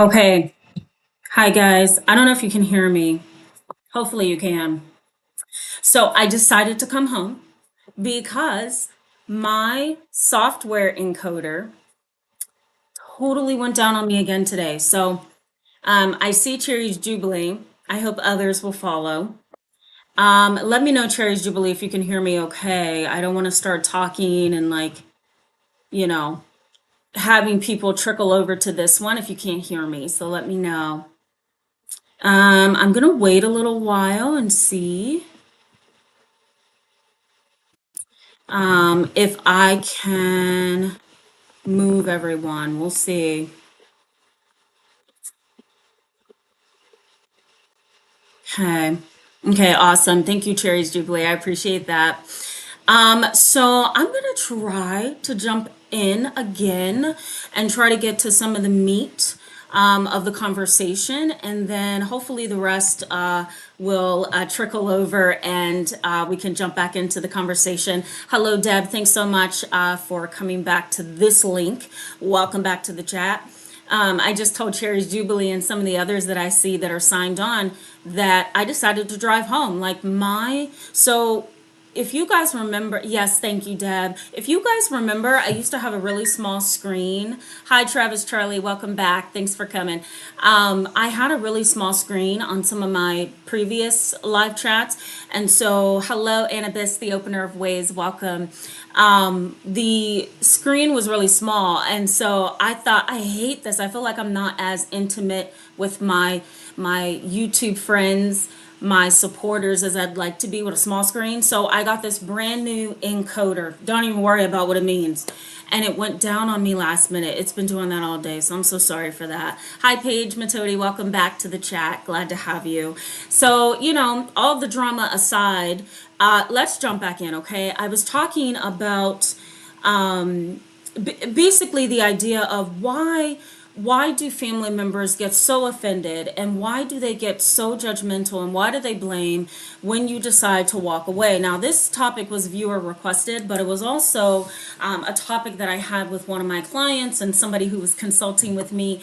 Okay. Hi, guys. I don't know if you can hear me. Hopefully, you can. So, I decided to come home because my software encoder totally went down on me again today. I see Cherry's Jubilee. I hope others will follow. Let me know, Cherry's Jubilee, if you can hear me okay. I don't want to start talking and, you know, having people trickle over to this one if you can't hear me. So, let me know. I'm going to wait a little while and see. If I can move everyone, we'll see. Okay. Okay, awesome. Thank you, Cherry's Jubilee. I appreciate that. So I'm gonna try to jump in again and try to get to some of the meat of the conversation, and then hopefully the rest will trickle over and we can jump back into the conversation. Hello, Deb. Thanks so much for coming back to this link. Welcome back to the chat. I just told Cherry's Jubilee and some of the others that I see that are signed on that I decided to drive home. So if you guys remember, yes, thank you, Deb. If you guys remember, I used to have a really small screen. Hi, Travis Charlie, welcome back. Thanks for coming. I had a really small screen on some of my previous live chats. And so, hello, Annabis, the opener of Ways, welcome. The screen was really small. And so I thought, I hate this. I feel like I'm not as intimate with my YouTube friends, my supporters as I'd like to be with a small screen. So I got this brand new encoder. Don't even worry about what it means. And it went down on me last minute. It's been doing that all day, so I'm so sorry for that. Hi, Paige Matodi. Welcome back to the chat. Glad to have you. So, all the drama aside, let's jump back in, okay? I was talking about basically the idea of why do family members get so offended, and why do they get so judgmental, and why do they blame when you decide to walk away? Now, this topic was viewer requested, but it was also a topic that I had with one of my clients and somebody who was consulting with me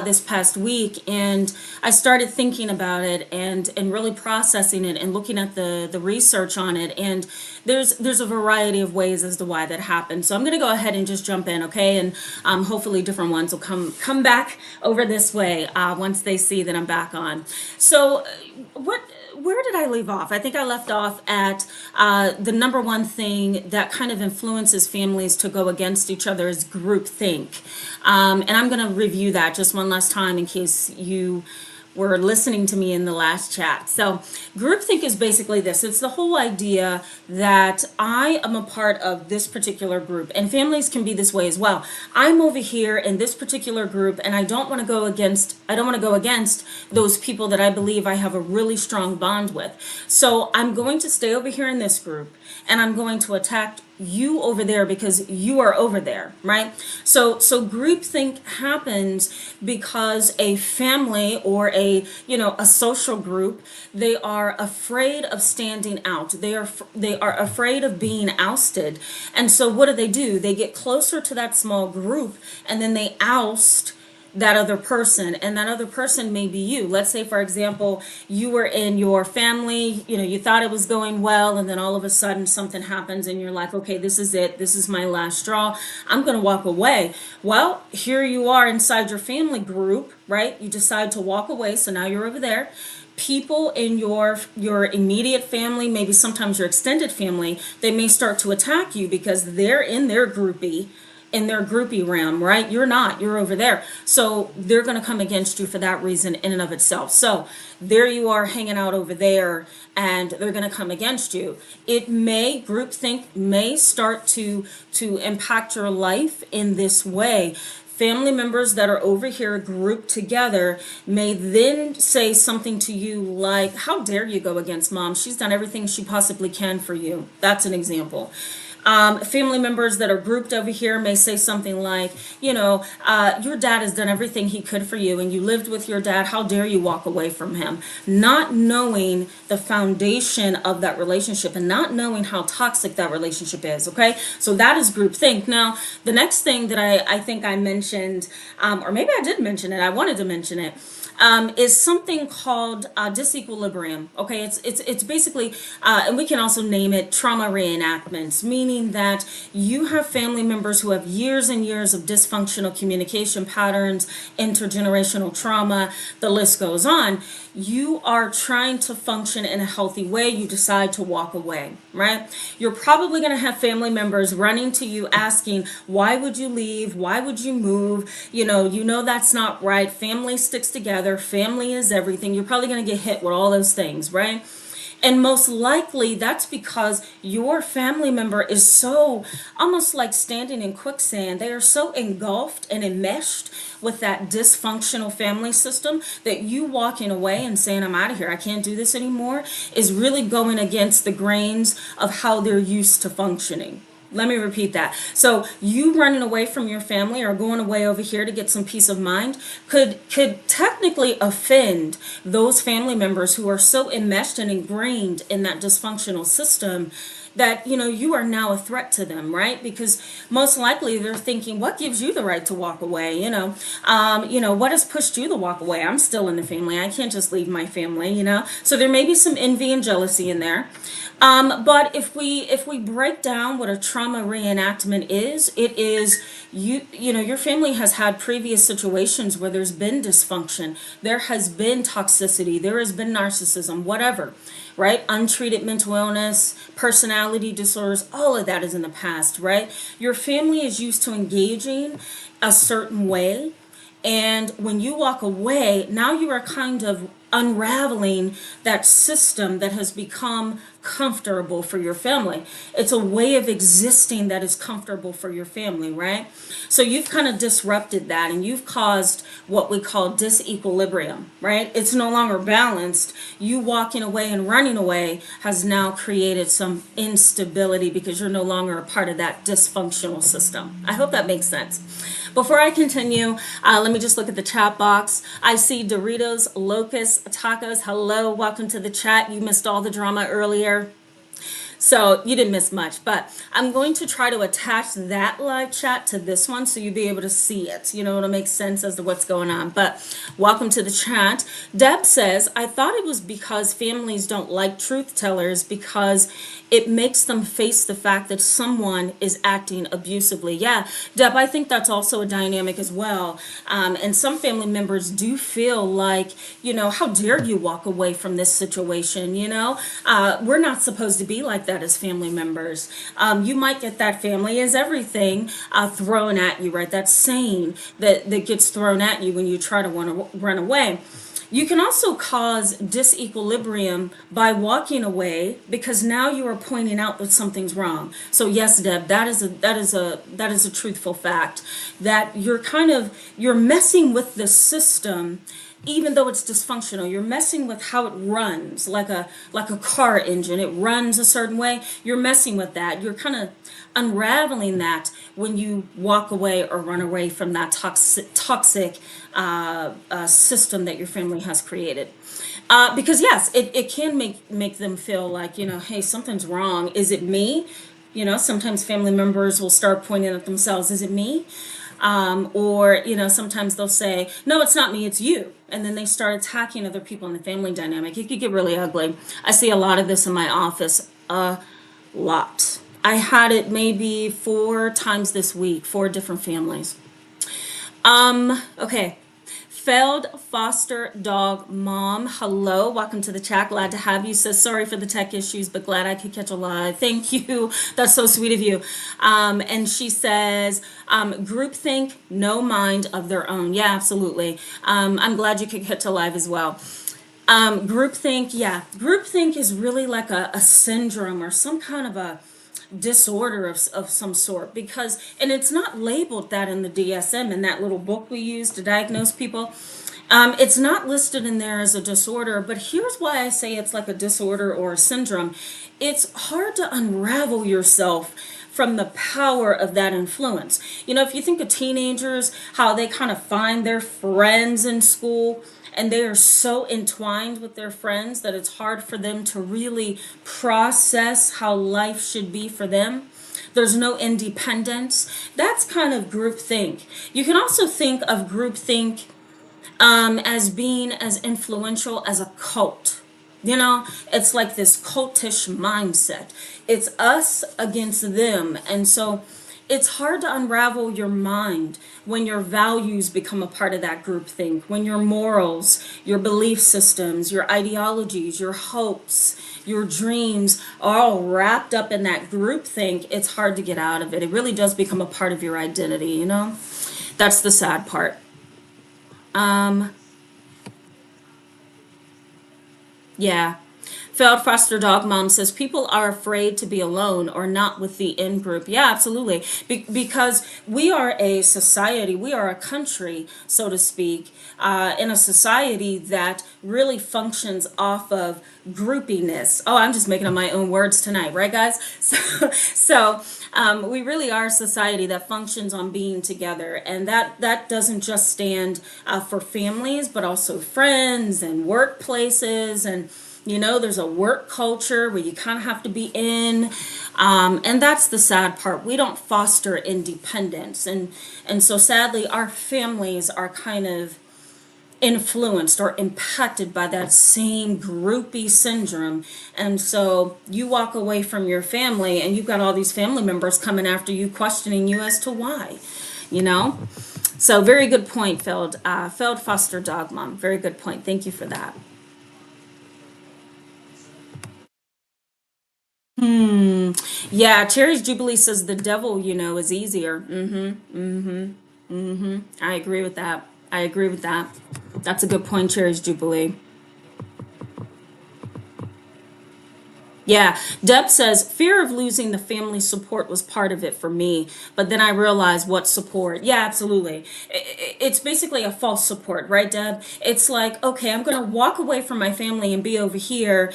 this past week. And I started thinking about it and really processing it and looking at the research on it. And there's a variety of ways as to why that happened. So I'm going to go ahead and just jump in, okay? And hopefully different ones will come back over this way once they see that I'm back on. So where did I leave off? I think I left off at the number one thing that kind of influences families to go against each other is groupthink. And I'm going to review that just one last time in case you were listening to me in the last chat. So groupthink is basically this. It's the whole idea that I am a part of this particular group, and families can be this way as well. I'm over here in this particular group, and I don't want to go against those people that I believe I have a really strong bond with. So I'm going to stay over here in this group, and I'm going to attack you over there because you are over there, right? So groupthink happens because a family or a social group, they are afraid of standing out. They are afraid of being ousted. And so what do? They get closer to that small group, and then they oust that other person, and that other person may be you. Let's say, for example, you were in your family, you thought it was going well, and then all of a sudden something happens and you're like, okay, this is it, this is my last straw, I'm going to walk away. Well, here you are inside your family group, right? You decide to walk away, so now you're over there. People in your immediate family, maybe sometimes your extended family, they may start to attack you because they're in their groupie realm, right? You're not, you're over there. So they're going to come against you for that reason in and of itself. So there you are hanging out over there, and they're going to come against you. Groupthink may start to impact your life in this way. Family members that are over here grouped together may then say something to you like, how dare you go against mom? She's done everything she possibly can for you. That's an example. Family members that are grouped over here may say something like, your dad has done everything he could for you and you lived with your dad. How dare you walk away from him? Not knowing the foundation of that relationship and not knowing how toxic that relationship is. Okay. So that is groupthink. Now, the next thing that I think I mentioned, or maybe I did mention it, I wanted to mention it, is something called disequilibrium. Okay, it's basically, and we can also name it trauma reenactments, meaning that you have family members who have years and years of dysfunctional communication patterns, intergenerational trauma, the list goes on. You are trying to function in a healthy way. You decide to walk away, right? You're probably going to have family members running to you asking, why would you leave? Why would you move? You know that's not right. Family sticks together. Family is everything. You're probably going to get hit with all those things, right? And most likely that's because your family member is so almost like standing in quicksand. They are so engulfed and enmeshed with that dysfunctional family system that you walking away and saying, I'm out of here, I can't do this anymore, is really going against the grains of how they're used to functioning. Let me repeat that. So you running away from your family or going away over here to get some peace of mind could technically offend those family members who are so enmeshed and ingrained in that dysfunctional system that you are now a threat to them, right? Because most likely they're thinking, what gives you the right to walk away? What has pushed you to walk away? I'm still in the family. I can't just leave my family. So there may be some envy and jealousy in there. But if we break down what a trauma reenactment is, it is your family has had previous situations where there's been dysfunction, there has been toxicity, there has been narcissism, whatever, right? Untreated mental illness, personality disorders, all of that is in the past, right? Your family is used to engaging a certain way. And when you walk away, now you are kind of unraveling that system that has become comfortable for your family. It's a way of existing that is comfortable for your family, right? So you've kind of disrupted that and you've caused what we call disequilibrium, right? It's no longer balanced. You walking away and running away has now created some instability because you're no longer a part of that dysfunctional system. I hope that makes sense. Before I continue, let me just look at the chat box. I see Doritos, Locusts, Tacos. Hello, welcome to the chat. You missed all the drama earlier. So you didn't miss much, but I'm going to try to attach that live chat to this one so you'll be able to see it. It'll make sense as to what's going on. But welcome to the chat. Deb says, I thought it was because families don't like truth tellers because it makes them face the fact that someone is acting abusively. Yeah, Deb, I think that's also a dynamic as well. And some family members do feel like, how dare you walk away from this situation? We're not supposed to be like that as family members. You might get that family is everything thrown at you, right? That saying that gets thrown at you when you try to want to run away. You can also cause disequilibrium by walking away because now you are pointing out that something's wrong. So yes, Deb, that is a truthful fact that you're messing with the system. Even though it's dysfunctional, you're messing with how it runs, like a car engine. It runs a certain way. You're messing with that. You're kind of unraveling that when you walk away or run away from that toxic system that your family has created. Because yes, it can make them feel like, hey, something's wrong. Is it me? Sometimes family members will start pointing at themselves. Is it me? Or sometimes they'll say, no, it's not me, it's you. And then they start attacking other people in the family dynamic. It could get really ugly. I see a lot of this in my office, a lot. I had it maybe 4 times this week, 4 different families. Okay. Failed foster dog mom. Hello, welcome to the chat. Glad to have you. Says sorry for the tech issues, but glad I could catch a live. Thank you. That's so sweet of you. And she says, groupthink, no mind of their own. Yeah, absolutely. I'm glad you could catch a live as well. Groupthink, yeah. Groupthink is really like a syndrome or some kind of a disorder of some sort and it's not labeled that in the DSM, in that little book we use to diagnose people. It's not listed in there as a disorder, but here's why I say it's like a disorder or a syndrome. It's hard to unravel yourself from the power of that influence. You know, if you think of teenagers, how they kind of find their friends in school, and they are so entwined with their friends that it's hard for them to really process how life should be for them. There's no independence. That's kind of groupthink. You can also think of groupthink as being as influential as a cult. You know, it's like this cultish mindset. It's us against them. And so it's hard to unravel your mind when your values become a part of that groupthink, when your morals, your belief systems, your ideologies, your hopes, your dreams are all wrapped up in that groupthink. It's hard to get out of it. It really does become a part of your identity, you know? That's the sad part. Yeah. Failed foster dog mom says people are afraid to be alone or not with the in group. Yeah, absolutely. Because we are a society, we are a country, so to speak, in a society that really functions off of groupiness. Oh, I'm just making up my own words tonight, right, guys? So we really are a society that functions on being together, and that doesn't just stand for families, but also friends and workplaces. And you know, there's a work culture where you kind of have to be in, and that's the sad part. We don't foster independence, and so sadly, our families are kind of influenced or impacted by that same groupie syndrome. And so you walk away from your family, and you've got all these family members coming after you, questioning you as to why. You know, so very good point, failed foster dog mom. Very good point. Thank you for that. Yeah, Cherry's Jubilee says the devil, you know, is easier. I agree with that. I agree with that. That's a good point, Cherry's Jubilee. Yeah, Deb says fear of losing the family support was part of it for me, but then I realized what support. Yeah, absolutely. It's basically a false support, right, Deb? It's like, okay, I'm going to walk away from my family and be over here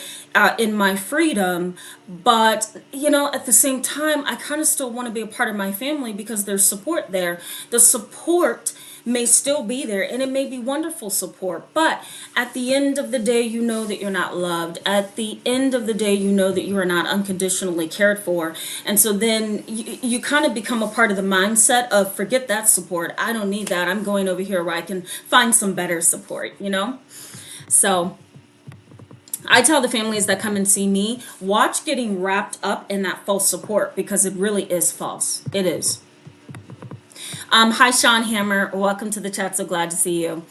in my freedom, but you know, at the same time, I kind of still want to be a part of my family because there's support there. The support may still be there, and it may be wonderful support, but at the end of the day, you know that you're not loved. At the end of the day, you know that you are not unconditionally cared for. And so then you kind of become a part of the mindset of forget that support, I don't need that, I'm going over here where I can find some better support, you know. So I tell the families that come and see me, watch getting wrapped up in that false support, because it really is false. It is. Hi, Sean Hammer. Welcome to the chat. So glad to see you.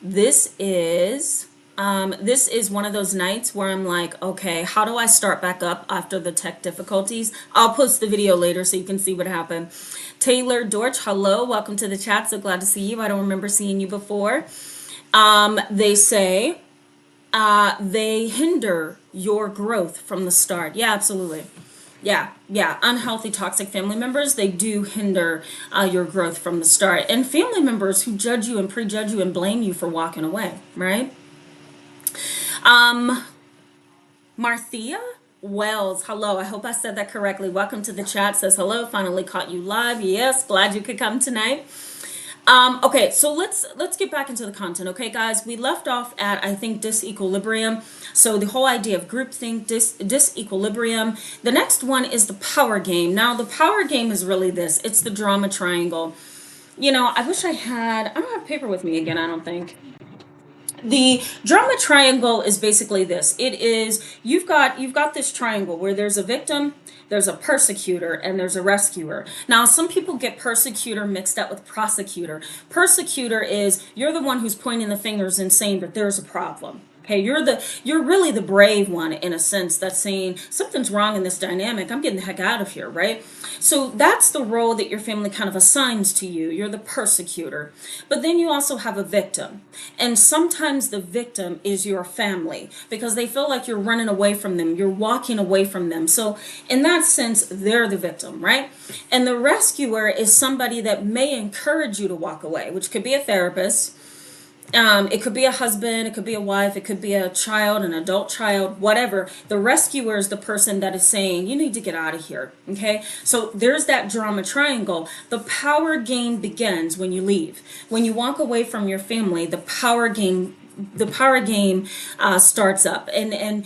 This is one of those nights where I'm like, okay, how do I start back up after the tech difficulties? I'll post the video later so you can see what happened. Taylor Dorch, hello. Welcome to the chat. So glad to see you. I don't remember seeing you before. They say they hinder your growth from the start. Yeah, absolutely. Yeah. Unhealthy, toxic family members, they do hinder your growth from the start. And family members who judge you and prejudge you and blame you for walking away, right? Marthea Wells, hello. I hope I said that correctly. Welcome to the chat. Says hello. Finally caught you live. Yes, glad you could come tonight. Okay, so let's get back into the content, okay, guys? We left off at, I think, disequilibrium. So the whole idea of groupthink, disequilibrium. The next one is the power game. Now, the power game is really this. It's the drama triangle. You know, I wish I don't have paper with me again, I don't think. The drama triangle is basically this. It is, you've got this triangle where there's a victim, there's a persecutor, and there's a rescuer. Now, some people get persecutor mixed up with prosecutor. Persecutor is, you're the one who's pointing the fingers and saying that there's a problem. Okay, you're really the brave one in a sense that's saying something's wrong in this dynamic. I'm getting the heck out of here, right? So that's the role that your family kind of assigns to you. You're the persecutor. But then you also have a victim. And sometimes the victim is your family because they feel like you're running away from them. You're walking away from them. So in that sense, they're the victim, right? And the rescuer is somebody that may encourage you to walk away, which could be a therapist. It could be a husband, it could be a wife, it could be a child, an adult child, whatever. The rescuer is the person that is saying, you need to get out of here. Okay? So there's that drama triangle. The power game begins when you leave. When you walk away from your family, the power game starts up, and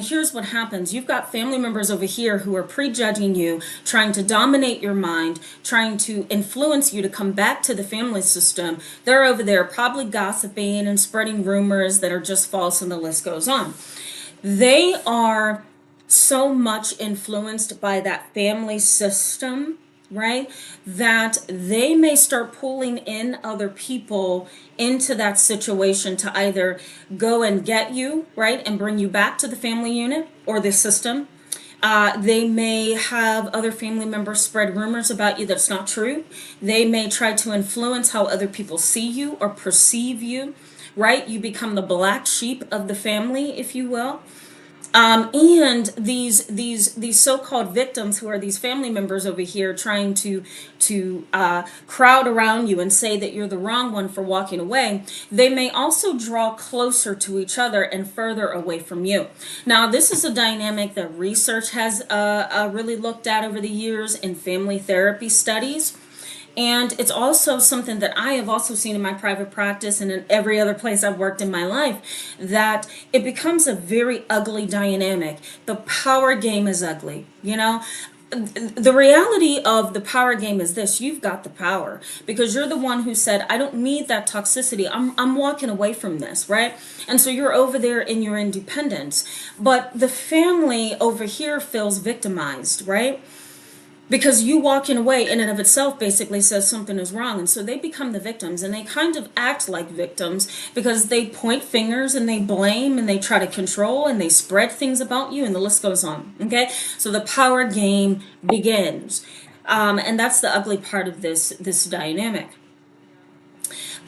here's what happens. You've got family members over here who are prejudging you, trying to dominate your mind, trying to influence you to come back to the family system. They're over there probably gossiping and spreading rumors that are just false, and the list goes on. They are so much influenced by that family system, right? That they may start pulling in other people into that situation to either go and get you, right, and bring you back to the family unit or the system. They may have other family members spread rumors about you that's not true. They may try to influence how other people see you or perceive you, right? You become the black sheep of the family, if you will. And these so-called victims, who are these family members over here trying to crowd around you and say that you're the wrong one for walking away, they may also draw closer to each other and further away from you. Now, this is a dynamic that research has really looked at over the years in family therapy studies. And it's also something that I have also seen in my private practice and in every other place I've worked in my life, that it becomes a very ugly dynamic. The power game is ugly, you know? The reality of the power game is this: you've got the power because you're the one who said, I don't need that toxicity. I'm walking away from this, right? And so you're over there in your independence. But the family over here feels victimized, right? Because you walking away in and of itself basically says something is wrong. And so they become the victims, and they kind of act like victims because they point fingers and they blame and they try to control and they spread things about you, and the list goes on. Okay? So the power game begins. And that's the ugly part of this dynamic.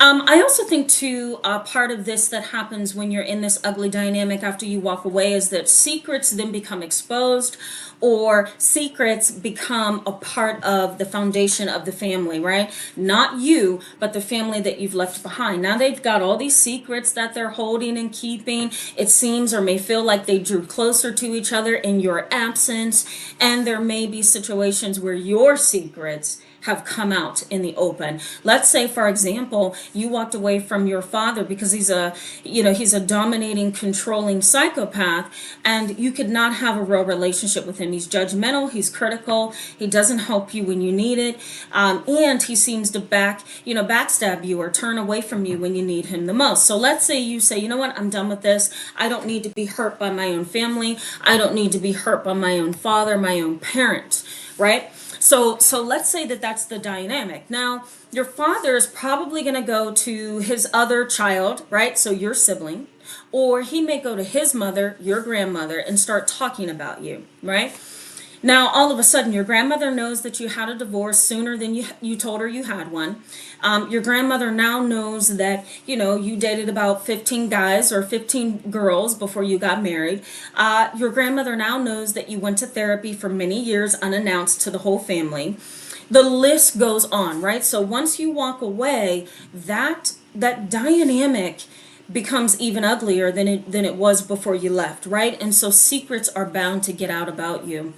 I also think too, part of this that happens when you're in this ugly dynamic after you walk away is that secrets then become exposed, or secrets become a part of the foundation of the family, right? Not you, but the family that you've left behind. Now they've got all these secrets that they're holding and keeping. It seems or may feel like they drew closer to each other in your absence, and there may be situations where your secrets have come out in the open. Let's say, for example, you walked away from your father because he's a dominating, controlling psychopath, and you could not have a real relationship with him. He's judgmental, he's critical, he doesn't help you when you need it, and he seems to backstab you or turn away from you when you need him the most. So let's say you say, you know what, I'm done with this. I don't need to be hurt by my own family. I don't need to be hurt by my own father, my own parents, right? So let's say that that's the dynamic. Now, your father is probably going to go to his other child, right? So your sibling, or he may go to his mother, your grandmother, and start talking about you, right? Now, all of a sudden, your grandmother knows that you had a divorce sooner than you told her you had one. Your grandmother now knows that, you dated about 15 guys or 15 girls before you got married. Your grandmother now knows that you went to therapy for many years unannounced to the whole family. The list goes on, right? So once you walk away, that dynamic becomes even uglier than it was before you left, right? And so secrets are bound to get out about you.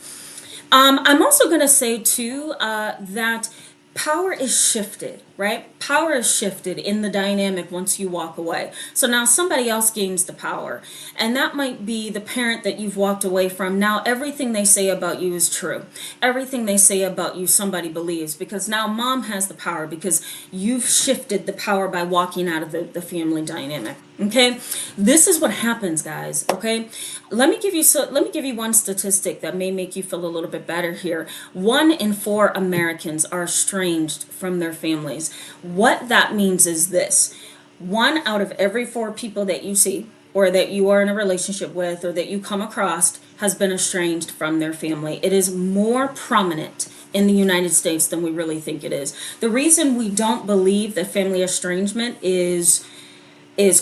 I'm also going to say, too, that power is shifted, right? Power is shifted in the dynamic once you walk away. So now somebody else gains the power. And that might be the parent that you've walked away from. Now everything they say about you is true. Everything they say about you, somebody believes. Because now mom has the power because you've shifted the power by walking out of the family dynamic. Okay, this is what happens, guys. Okay, let me give you one statistic that may make you feel a little bit better here. 1 in 4 Americans are estranged from their families. What that means is this: 1 out of every 4 people that you see, or that you are in a relationship with, or that you come across, has been estranged from their family. It is more prominent in the United States than we really think it is. The reason we don't believe that family estrangement is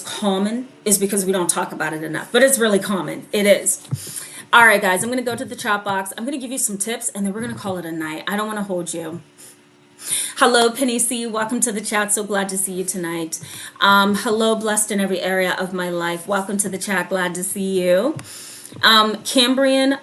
common is because we don't talk about it enough, but it's really common. It is. All right, guys, I'm going to go to the chat box. I'm going to give you some tips, and then we're going to call it a night. I don't want to hold you. Hello, Penny C. Welcome to the chat. So glad to see you tonight. Hello, blessed in every area of my life. Welcome to the chat. Glad to see you. Cambrian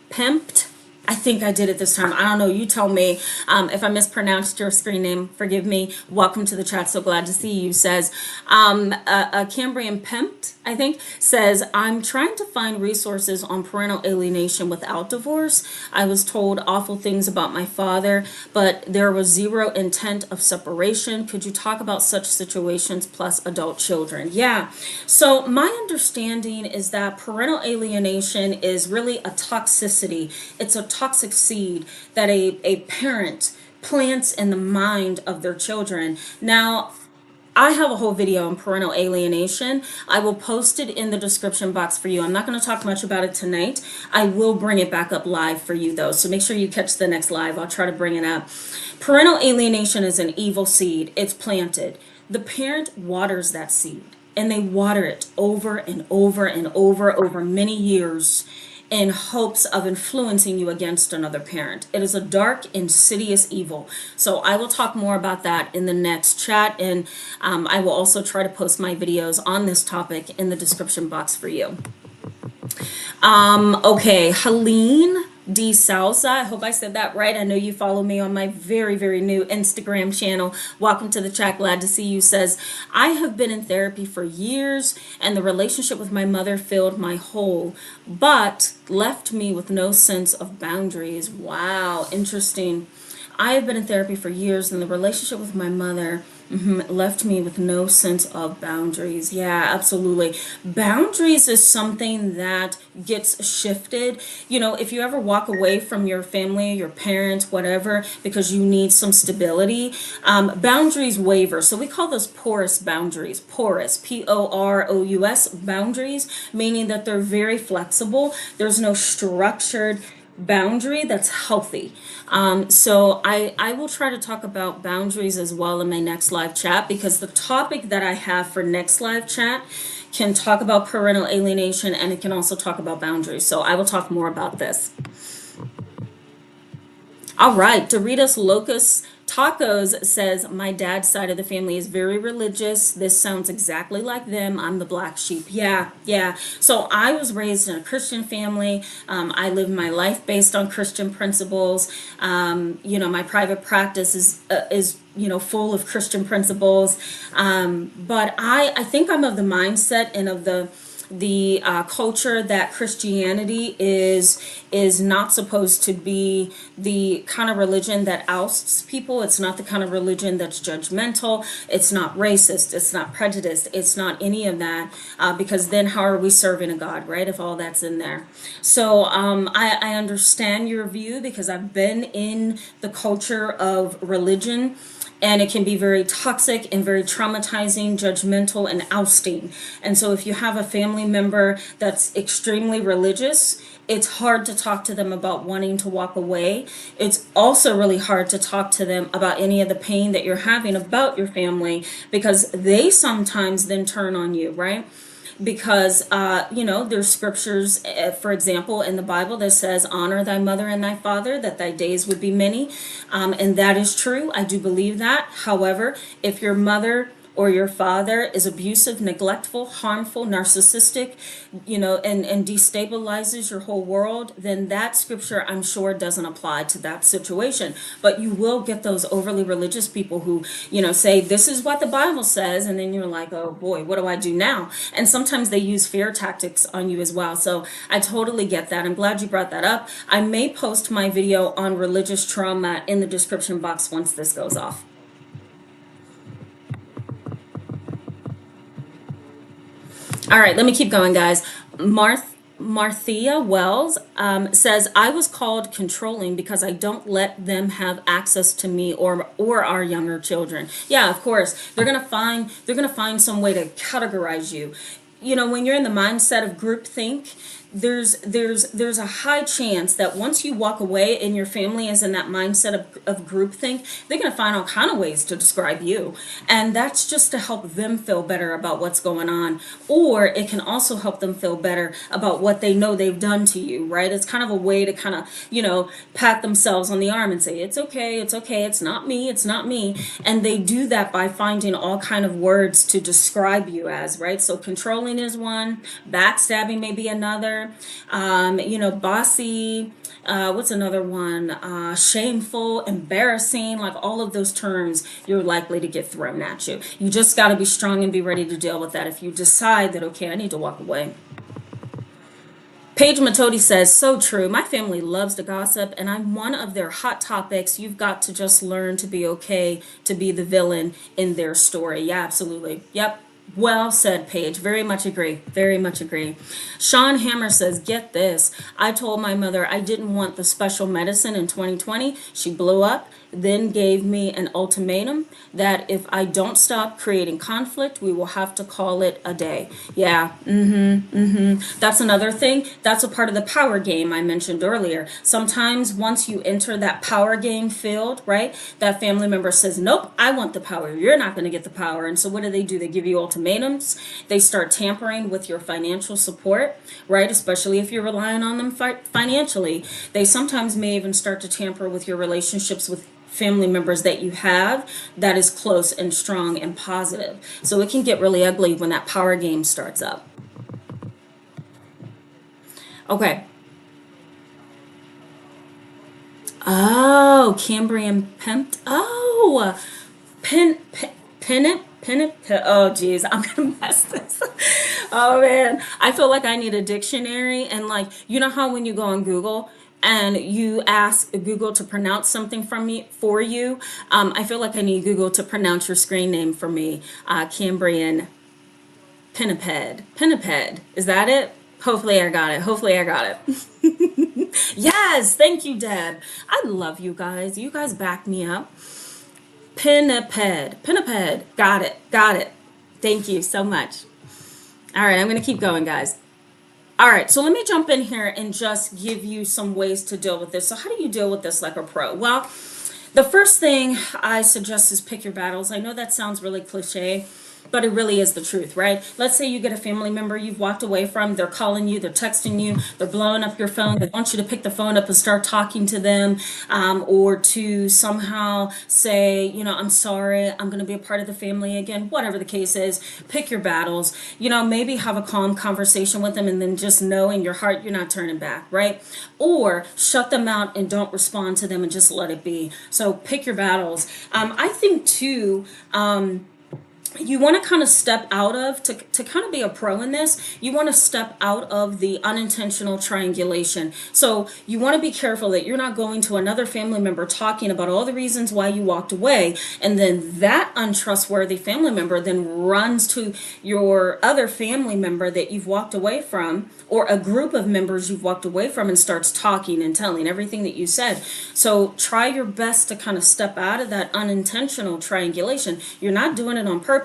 Pimped. I think I did it this time. I don't know. You tell me. If I mispronounced your screen name, forgive me. Welcome to the chat. So glad to see you. Says, Cambrian Pimped, I think, says, I'm trying to find resources on parental alienation without divorce. I was told awful things about my father, but there was zero intent of separation. Could you talk about such situations plus adult children? Yeah. So my understanding is that parental alienation is really a toxicity. It's a toxic seed that a parent plants in the mind of their children. Now, I have a whole video on parental alienation. I will post it in the description box for you. I'm not going to talk much about it tonight. I will bring it back up live for you though. So make sure you catch the next live. I'll try to bring it up. Parental alienation is an evil seed. It's planted. The parent waters that seed, and they water it over and over and over many years in hopes of influencing you against another parent. It is a dark, insidious evil. So I will talk more about that in the next chat, and I will also try to post my videos on this topic in the description box for you. Okay, Helene D. Salsa, I hope I said that right. I know you follow me on my very, very new Instagram channel. Welcome to the chat. Glad to see you. Says, I have been in therapy for years and the relationship with my mother filled my hole, but left me with no sense of boundaries. Wow, interesting. I have been in therapy for years and the relationship with my mother left me with no sense of boundaries. Yeah, absolutely. Boundaries is something that gets shifted. You know, if you ever walk away from your family, your parents, whatever, because you need some stability, boundaries waver. So we call those porous boundaries. Porous, P-O-R-O-U-S, boundaries, meaning that they're very flexible. There's no structured boundary that's healthy. So I will try to talk about boundaries as well in my next live chat, because the topic that I have for next live chat can talk about parental alienation and it can also talk about boundaries. So I will talk more about this. All right, Doritos Locust Tacos says, my dad's side of the family is very religious. This sounds exactly like them. I'm the black sheep. Yeah. So I was raised in a Christian family. I live my life based on Christian principles. My private practice is full of Christian principles. But I think I'm of the mindset and of the culture that Christianity is not supposed to be the kind of religion that ousts people. It's not the kind of religion that's judgmental. It's not racist. It's not prejudiced. It's not any of that, because then how are we serving a God, right, if all that's in there? So I understand your view, because I've been in the culture of religion. And it can be very toxic and very traumatizing, judgmental, and ousting. And so if you have a family member that's extremely religious, it's hard to talk to them about wanting to walk away. It's also really hard to talk to them about any of the pain that you're having about your family, because they sometimes then turn on you, right? Because, there's scriptures, for example, in the Bible that says, honor thy mother and thy father, that thy days would be many. And that is true. I do believe that. However, if your mother or your father is abusive, neglectful, harmful, narcissistic, and destabilizes your whole world, then that scripture, I'm sure, doesn't apply to that situation. But you will get those overly religious people who, say, this is what the Bible says, and then you're like, oh boy, what do I do now? And sometimes they use fear tactics on you as well. So I totally get that. I'm glad you brought that up. I may post my video on religious trauma in the description box once this goes off. All right, let me keep going, guys. Marthea Wells says, I was called controlling because I don't let them have access to me or our younger children. Yeah, of course. They're gonna find some way to categorize you. When you're in the mindset of groupthink, there's a high chance that once you walk away and your family is in that mindset of groupthink, they're going to find all kind of ways to describe you, and that's just to help them feel better about what's going on, or it can also help them feel better about what they know they've done to you, right? It's kind of a way to kind of, pat themselves on the arm and say, it's okay, it's okay, it's not me, it's not me. And they do that by finding all kind of words to describe you as, right? So controlling is one, backstabbing may be another, bossy, what's another one? Shameful, embarrassing, like all of those terms you're likely to get thrown at you. You just got to be strong and be ready to deal with that if you decide that, okay, I need to walk away. Paige Matodi says, so true. My family loves to gossip, and I'm one of their hot topics. You've got to just learn to be okay to be the villain in their story. Yeah, absolutely. Yep. Well said, Paige. Very much agree. Very much agree. Sean Hammer says, get this. I told my mother I didn't want the special medicine in 2020. She blew up, then gave me an ultimatum that if I don't stop creating conflict, we will have to call it a day. Yeah. That's another thing. That's a part of the power game I mentioned earlier. Sometimes once you enter that power game field, right, that family member says, nope, I want the power. You're not going to get the power. And so what do? They give you ultimatums. They start tampering with your financial support, right? Especially if you're relying on them financially. They sometimes may even start to tamper with your relationships with family members that you have that is close and strong and positive. So it can get really ugly when that power game starts up. Okay. Oh, Cambrian pimped. Oh, pennant. Oh, geez, I'm gonna mess this. Oh man, I feel like I need a dictionary. And like, you know how when you go on Google and you ask Google to pronounce something for you, I feel like I need Google to pronounce your screen name for me. Cambrian Pinniped. Is that it? Hopefully I got it. Yes, thank you, Deb. I love you guys. You guys back me up. Pinniped. Got it. Thank you so much. All right, I'm going to keep going, guys. All right, so let me jump in here and just give you some ways to deal with this. So how do you deal with this like a pro? Well, the first thing I suggest is pick your battles. I know that sounds really cliche, but it really is the truth, right? Let's say you get a family member you've walked away from. They're calling you, they're texting you, they're blowing up your phone. They want you to pick the phone up and start talking to them, or to somehow say, I'm sorry, I'm going to be a part of the family again, whatever the case is. Pick your battles. Maybe have a calm conversation with them and then just know in your heart you're not turning back, right? Or shut them out and don't respond to them and just let it be. So pick your battles. I think too, you want to kind of step out of, to kind of be a pro in this, you want to step out of the unintentional triangulation. So you want to be careful that you're not going to another family member talking about all the reasons why you walked away, and then that untrustworthy family member then runs to your other family member that you've walked away from, or a group of members you've walked away from, and starts talking and telling everything that you said. So try your best to kind of step out of that unintentional triangulation. You're not doing it on purpose,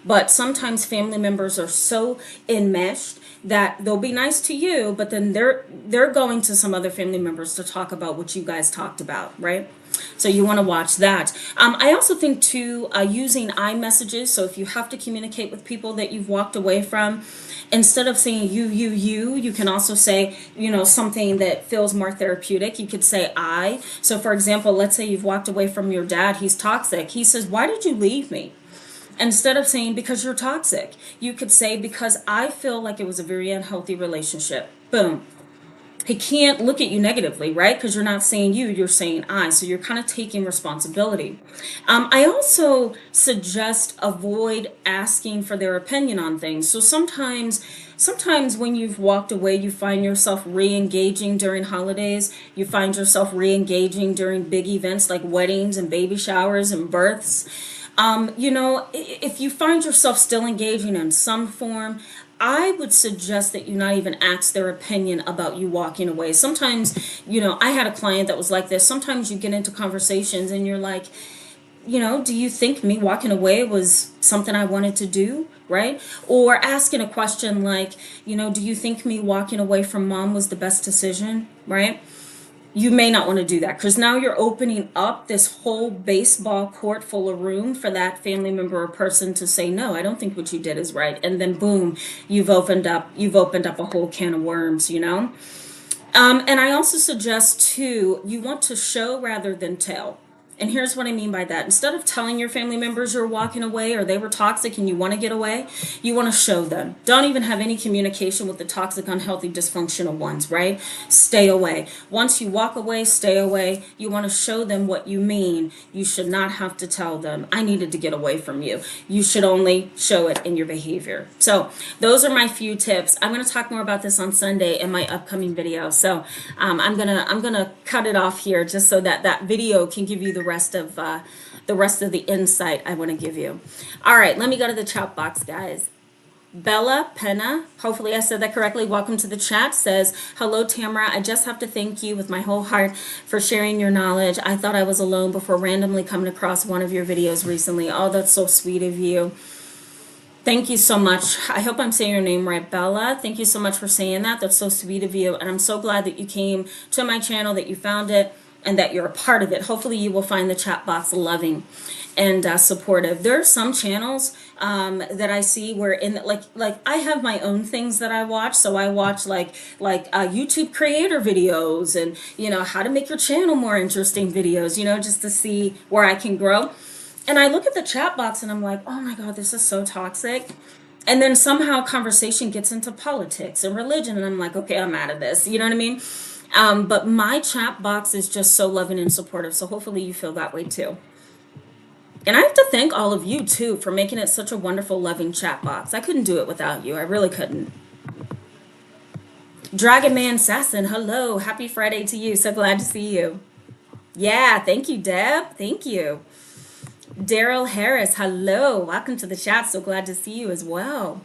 but sometimes family members are so enmeshed that they'll be nice to you, but then they're going to some other family members to talk about what you guys talked about, right? So you want to watch that. I also think too, using iMessages. So if you have to communicate with people that you've walked away from, instead of saying you can also say, something that feels more therapeutic. You could say I. So for example, let's say you've walked away from your dad. He's toxic. He says, why did you leave me? Instead of saying because you're toxic, you could say because I feel like it was a very unhealthy relationship. Boom. He can't look at you negatively, right? Because you're not saying you're saying I. So you're kind of taking responsibility. I also suggest avoid asking for their opinion on things. So sometimes when you've walked away, you find yourself re-engaging during holidays. You find yourself re-engaging during big events like weddings and baby showers and births. If you find yourself still engaging in some form, I would suggest that you not even ask their opinion about you walking away. Sometimes, I had a client that was like this. Sometimes you get into conversations and you're like, do you think me walking away was something I wanted to do? Right? Or asking a question like, do you think me walking away from mom was the best decision? Right? You may not want to do that because now you're opening up this whole baseball court full of room for that family member or person to say, no, I don't think what you did is right. And then boom, you've opened up a whole can of worms. And I also suggest too, you want to show rather than tell. And here's what I mean by that. Instead of telling your family members you're walking away or they were toxic and you want to get away, you want to show them. Don't even have any communication with the toxic, unhealthy, dysfunctional ones, right? Stay away. Once you walk away, stay away. You want to show them what you mean. You should not have to tell them, I needed to get away from you. You should only show it in your behavior. So those are my few tips. I'm going to talk more about this on Sunday in my upcoming video. So I'm gonna cut it off here just so that that video can give you the rest of the insight I want to give you. All right, let me go to the chat box, guys. Bella Penna, hopefully I said that correctly, welcome to the chat, says, hello Tamara, I just have to thank you with my whole heart for sharing your knowledge. I thought I was alone before randomly coming across one of your videos recently. Oh, that's so sweet of you. Thank you so much. I hope I'm saying your name right, Bella. Thank you so much for saying that. That's so sweet of you. And I'm so glad that you came to my channel, that you found it, and that you're a part of it. Hopefully you will find the chat box loving and supportive. There are some channels that I see where like I have my own things that I watch. So I watch like YouTube creator videos and, how to make your channel more interesting videos, just to see where I can grow. And I look at the chat box and I'm like, oh my God, this is so toxic. And then somehow conversation gets into politics and religion. And I'm like, okay, I'm out of this. You know what I mean? But my chat box is just so loving and supportive. So hopefully you feel that way too. And I have to thank all of you too for making it such a wonderful, loving chat box. I couldn't do it without you. I really couldn't. Dragon Man Sasson, hello. Happy Friday to you. So glad to see you. Yeah, thank you, Deb. Thank you. Daryl Harris, hello. Welcome to the chat. So glad to see you as well.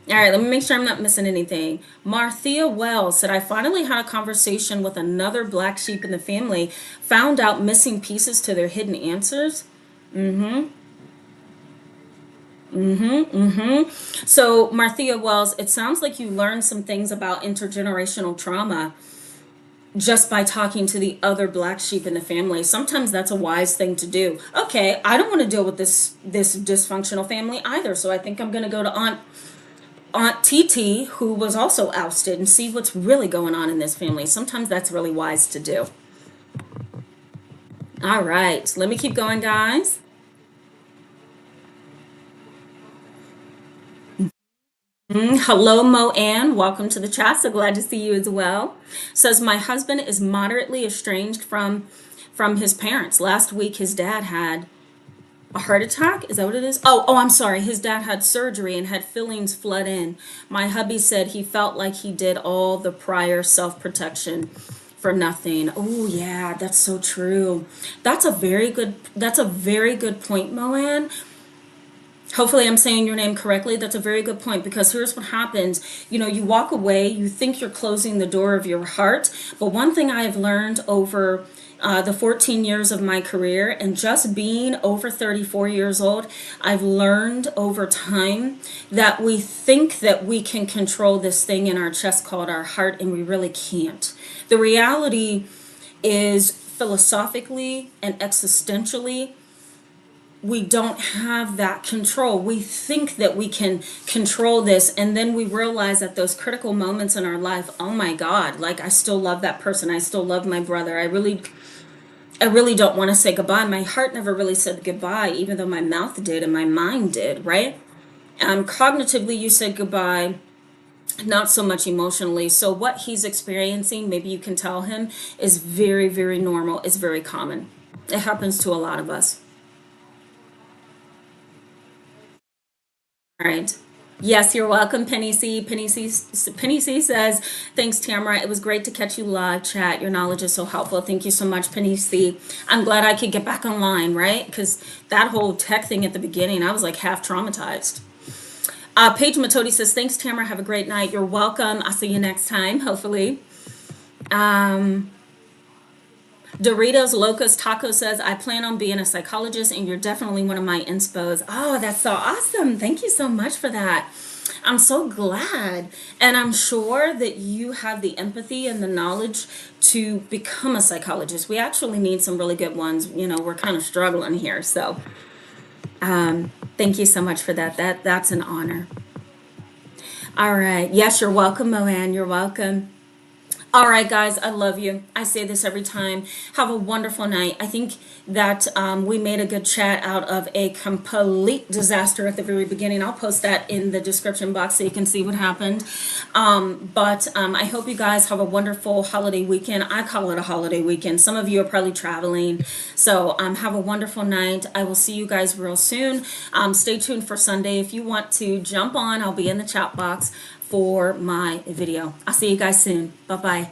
All right, let me make sure I'm not missing anything. Marthea Wells said, I finally had a conversation with another black sheep in the family, found out missing pieces to their hidden answers. So, Marthea Wells, it sounds like you learned some things about intergenerational trauma just by talking to the other black sheep in the family. Sometimes that's a wise thing to do. Okay, I don't want to deal with this dysfunctional family either, so I think I'm going to go to Aunt TT, who was also ousted, and see what's really going on in this family. Sometimes that's really wise to do. All right, let me keep going, guys. Hello, Mo Ann. Welcome to the chat. So glad to see you as well. Says, my husband is moderately estranged from his parents. Last week, his dad had a heart attack? Is that what it is? Oh, I'm sorry. His dad had surgery and had fillings flood in. My hubby said he felt like he did all the prior self-protection for nothing. Oh, yeah, that's so true. That's a very good point, Moan. Hopefully I'm saying your name correctly. That's a very good point, because here's what happens. You walk away, you think you're closing the door of your heart. But one thing I have learned over the 14 years of my career, and just being over 34 years old, I've learned over time that we think that we can control this thing in our chest called our heart, and we really can't. The reality is, philosophically and existentially, we don't have that control. We think that we can control this, and then we realize at those critical moments in our life, oh my God, like I still love that person. I still love my brother. I really don't want to say goodbye. My heart never really said goodbye, even though my mouth did and my mind did, right? Cognitively, you said goodbye, not so much emotionally. So what he's experiencing, maybe you can tell him, is very, very normal. It's very common. It happens to a lot of us. All right. Yes, you're welcome, Penny C. Penny C says, thanks, Tamara. It was great to catch you live, chat. Your knowledge is so helpful. Thank you so much, Penny C. I'm glad I could get back online, right? Because that whole tech thing at the beginning, I was like half traumatized. Paige Matodi says, thanks, Tamara. Have a great night. You're welcome. I'll see you next time, hopefully. Doritos Locos Taco says, I plan on being a psychologist and you're definitely one of my inspos. Oh, that's so awesome. Thank you so much for that. I'm so glad. And I'm sure that you have the empathy and the knowledge to become a psychologist. We actually need some really good ones. You know, we're kind of struggling here. So thank you so much for that. That's an honor. All right. Yes, you're welcome, Moanne. You're welcome. All right, guys, I love you. I say this every time. Have a wonderful night. I think that we made a good chat out of a complete disaster at the very beginning. I'll post that in the description box so you can see what happened. But I hope you guys have a wonderful holiday weekend. I call it a holiday weekend. Some of you are probably traveling. So have a wonderful night. I will see you guys real soon. Stay tuned for Sunday. If you want to jump on, I'll be in the chat box for my video. I'll see you guys soon. Bye-bye.